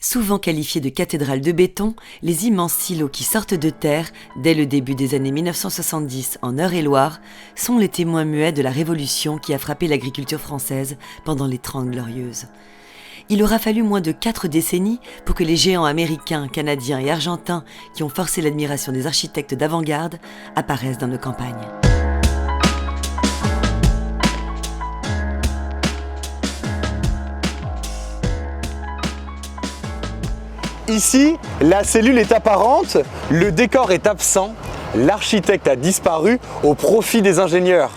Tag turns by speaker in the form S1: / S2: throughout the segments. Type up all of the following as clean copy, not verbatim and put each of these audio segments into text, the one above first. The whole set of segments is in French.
S1: Souvent qualifiés de cathédrales de béton, les immenses silos qui sortent de terre dès le début des années 1970 en Eure-et-Loir sont les témoins muets de la révolution qui a frappé l'agriculture française pendant les 30 Glorieuses. Il aura fallu moins de 4 décennies pour que les géants américains, canadiens et argentins qui ont forcé l'admiration des architectes d'avant-garde apparaissent dans nos campagnes.
S2: Ici, la cellule est apparente, le décor est absent, l'architecte a disparu au profit des ingénieurs.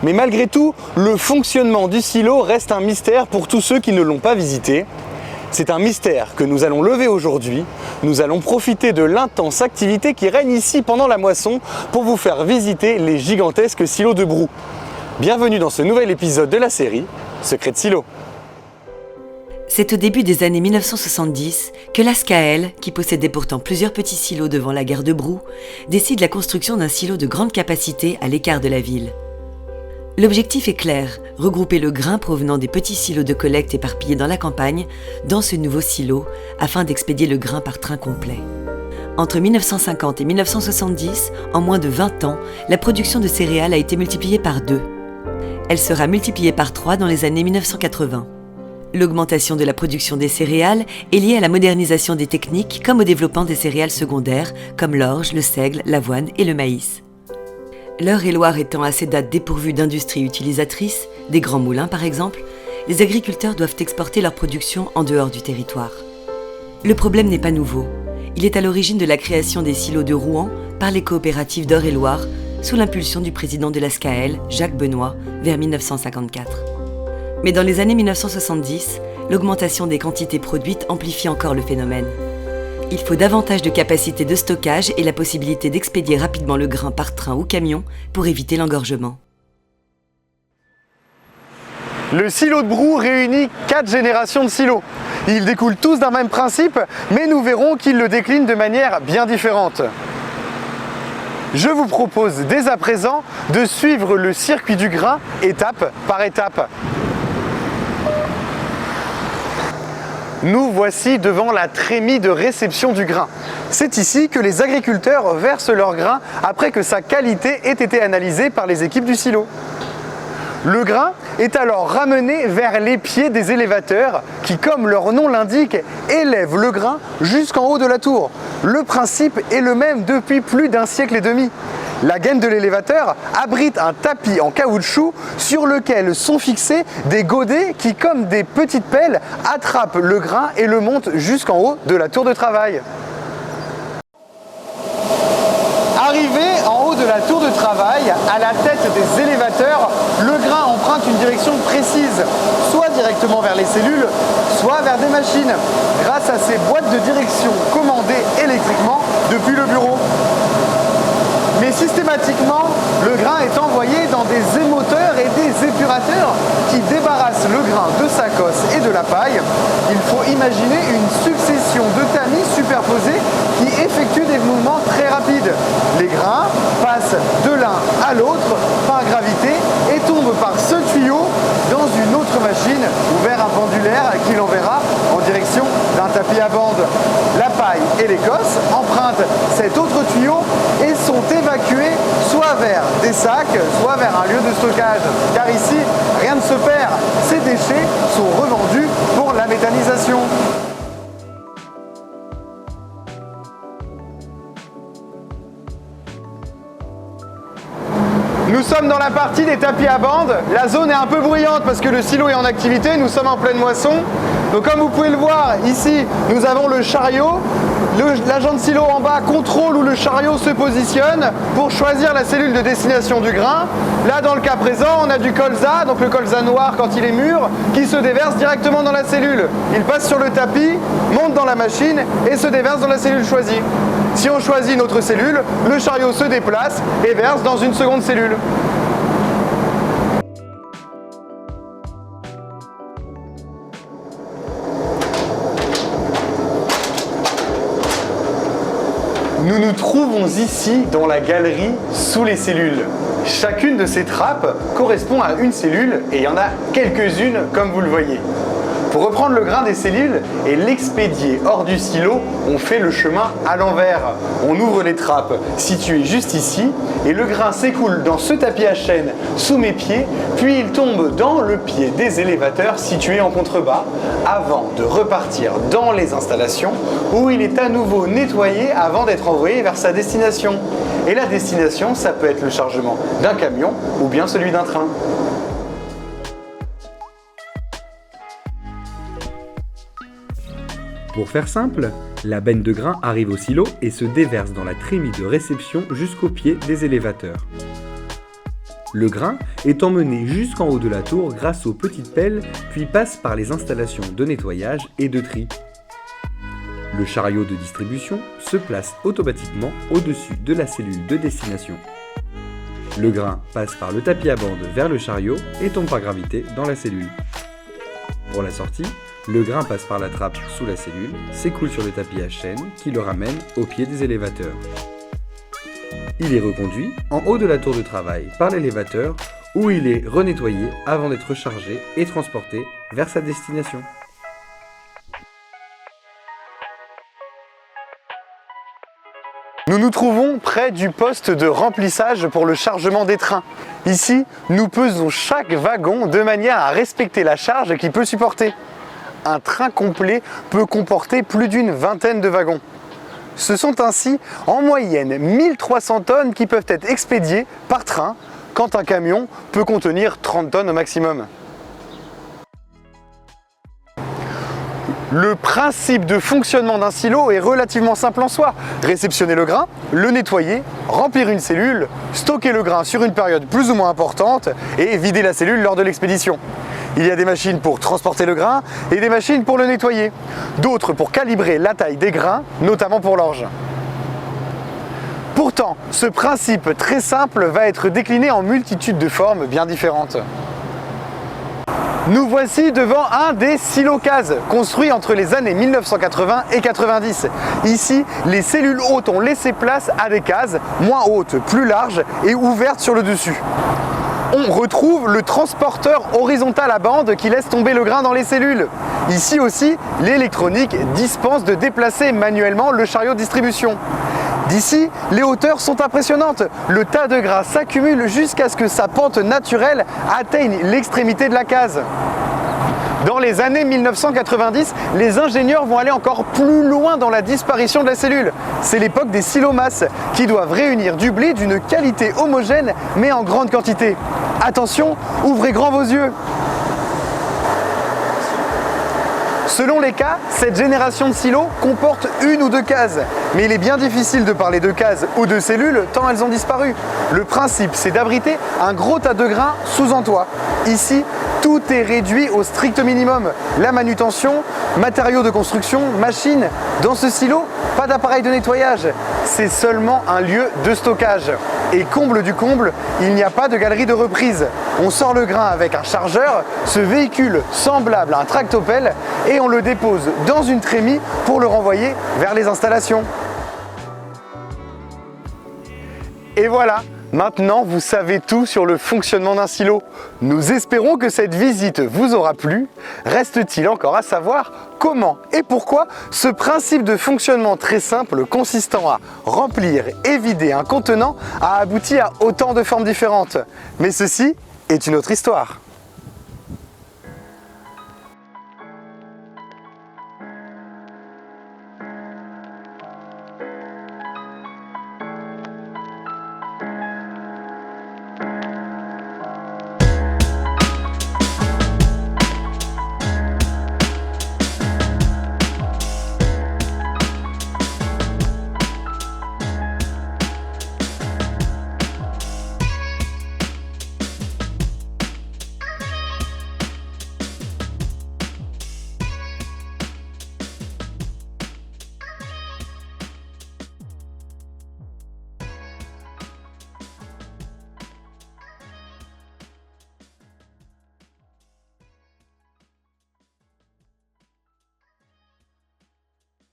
S2: Mais malgré tout, le fonctionnement du silo reste un mystère pour tous ceux qui ne l'ont pas visité. C'est un mystère que nous allons lever aujourd'hui. Nous allons profiter de l'intense activité qui règne ici pendant la moisson pour vous faire visiter les gigantesques silos de Brou. Bienvenue dans ce nouvel épisode de la série Secrets de Silo.
S1: C'est au début des années 1970 que la SCAEL, qui possédait pourtant plusieurs petits silos devant la gare de Brou, décide la construction d'un silo de grande capacité à l'écart de la ville. L'objectif est clair, regrouper le grain provenant des petits silos de collecte éparpillés dans la campagne dans ce nouveau silo afin d'expédier le grain par train complet. Entre 1950 et 1970, en moins de 20 ans, la production de céréales a été multipliée par 2. Elle sera multipliée par 3 dans les années 1980. L'augmentation de la production des céréales est liée à la modernisation des techniques comme au développement des céréales secondaires comme l'orge, le seigle, l'avoine et le maïs. L'Eure-et-Loir étant à ces dates dépourvue d'industries utilisatrices, des grands moulins par exemple, les agriculteurs doivent exporter leur production en dehors du territoire. Le problème n'est pas nouveau. Il est à l'origine de la création des silos de Rouen par les coopératives d'Eure-et-Loir sous l'impulsion du président de la SCAEL, Jacques Benoît, vers 1954. Mais dans les années 1970, l'augmentation des quantités produites amplifie encore le phénomène. Il faut davantage de capacité de stockage et la possibilité d'expédier rapidement le grain par train ou camion pour éviter l'engorgement.
S2: Le silo de Brou réunit 4 générations de silos. Ils découlent tous d'un même principe, mais nous verrons qu'ils le déclinent de manière bien différente. Je vous propose dès à présent de suivre le circuit du grain étape par étape. Nous voici devant la trémie de réception du grain. C'est ici que les agriculteurs versent leur grain après que sa qualité ait été analysée par les équipes du silo. Le grain est alors ramené vers les pieds des élévateurs qui, comme leur nom l'indique, élèvent le grain jusqu'en haut de la tour. Le principe est le même depuis plus d'un siècle et demi. La gaine de l'élévateur abrite un tapis en caoutchouc sur lequel sont fixés des godets qui, comme des petites pelles, attrapent le grain et le montent jusqu'en haut de la tour de travail. Arrivé en haut de la tour de travail, à la tête des élévateurs, le grain emprunte une direction précise, soit directement vers les cellules, soit vers des machines, grâce à ces boîtes de direction commandées électriquement depuis le bureau. Mais systématiquement, le grain est envoyé dans des émoteurs et des épurateurs qui débarrassent le grain de sa cosse et de la paille. Il faut imaginer une succession de tamis superposés qui effectuent des mouvements très rapides. Les grains passent de l'un à l'autre par gravité et tombent par ce tuyau dans une autre machine ou vers un pendulaire qui l'enverra en direction d'un tapis à bande. La paille et l'écosse empruntent cet autre tuyau et sont évacués soit vers des sacs, soit vers un lieu de stockage. Car ici, rien ne se perd. Ces déchets sont revendus pour la méthanisation. Nous sommes dans la partie des tapis à bande. La zone est un peu bruyante parce que le silo est en activité. Nous sommes en pleine moisson. Donc comme vous pouvez le voir, ici, nous avons le chariot. L'agent de silo en bas contrôle où le chariot se positionne pour choisir la cellule de destination du grain. Là, dans le cas présent, on a du colza, donc le colza noir quand il est mûr, qui se déverse directement dans la cellule. Il passe sur le tapis, monte dans la machine et se déverse dans la cellule choisie. Si on choisit notre cellule, le chariot se déplace et verse dans une seconde cellule. Nous nous trouvons ici dans la galerie sous les cellules. Chacune de ces trappes correspond à une cellule et il y en a quelques-unes comme vous le voyez. Pour reprendre le grain des cellules et l'expédier hors du silo, on fait le chemin à l'envers. On ouvre les trappes situées juste ici et le grain s'écoule dans ce tapis à chaîne sous mes pieds, puis il tombe dans le pied des élévateurs situés en contrebas avant de repartir dans les installations où il est à nouveau nettoyé avant d'être envoyé vers sa destination. Et la destination, ça peut être le chargement d'un camion ou bien celui d'un train.
S3: Pour faire simple, la benne de grain arrive au silo et se déverse dans la trémie de réception jusqu'au pied des élévateurs. Le grain est emmené jusqu'en haut de la tour grâce aux petites pelles, puis passe par les installations de nettoyage et de tri. Le chariot de distribution se place automatiquement au-dessus de la cellule de destination. Le grain passe par le tapis à bande vers le chariot et tombe par gravité dans la cellule. Pour la sortie, le grain passe par la trappe sous la cellule, s'écoule sur le tapis à chaîne qui le ramène au pied des élévateurs. Il est reconduit en haut de la tour de travail par l'élévateur où il est renettoyé avant d'être chargé et transporté vers sa destination.
S2: Nous nous trouvons près du poste de remplissage pour le chargement des trains. Ici, nous pesons chaque wagon de manière à respecter la charge qu'il peut supporter. Un train complet peut comporter plus d'une vingtaine de wagons. Ce sont ainsi en moyenne 1300 tonnes qui peuvent être expédiées par train, quand un camion peut contenir 30 tonnes au maximum. Le principe de fonctionnement d'un silo est relativement simple en soi. Réceptionner le grain, le nettoyer, remplir une cellule, stocker le grain sur une période plus ou moins importante et vider la cellule lors de l'expédition. Il y a des machines pour transporter le grain et des machines pour le nettoyer. D'autres pour calibrer la taille des grains, notamment pour l'orge. Pourtant, ce principe très simple va être décliné en multitude de formes bien différentes. Nous voici devant un des silos-cases, construits entre les années 1980 et 90. Ici, les cellules hautes ont laissé place à des cases moins hautes, plus larges et ouvertes sur le dessus. On retrouve le transporteur horizontal à bande qui laisse tomber le grain dans les cellules. Ici aussi, l'électronique dispense de déplacer manuellement le chariot de distribution. D'ici, les hauteurs sont impressionnantes. Le tas de grain s'accumule jusqu'à ce que sa pente naturelle atteigne l'extrémité de la case. Dans les années 1990, les ingénieurs vont aller encore plus loin dans la disparition de la cellule. C'est l'époque des silomasses, qui doivent réunir du blé d'une qualité homogène, mais en grande quantité. Attention, ouvrez grand vos yeux. Selon les cas, cette génération de silos comporte une ou deux cases. Mais il est bien difficile de parler de cases ou de cellules tant elles ont disparu. Le principe, c'est d'abriter un gros tas de grains sous un toit. Ici, tout est réduit au strict minimum. La manutention, matériaux de construction, machines. Dans ce silo, pas d'appareil de nettoyage. C'est seulement un lieu de stockage. Et comble du comble, il n'y a pas de galerie de reprise. On sort le grain avec un chargeur, ce véhicule semblable à un tractopelle, et on le dépose dans une trémie pour le renvoyer vers les installations. Et voilà, maintenant vous savez tout sur le fonctionnement d'un silo. Nous espérons que cette visite vous aura plu. Reste-t-il encore à savoir comment et pourquoi ce principe de fonctionnement très simple consistant à remplir et vider un contenant a abouti à autant de formes différentes. Mais ceci est une autre histoire.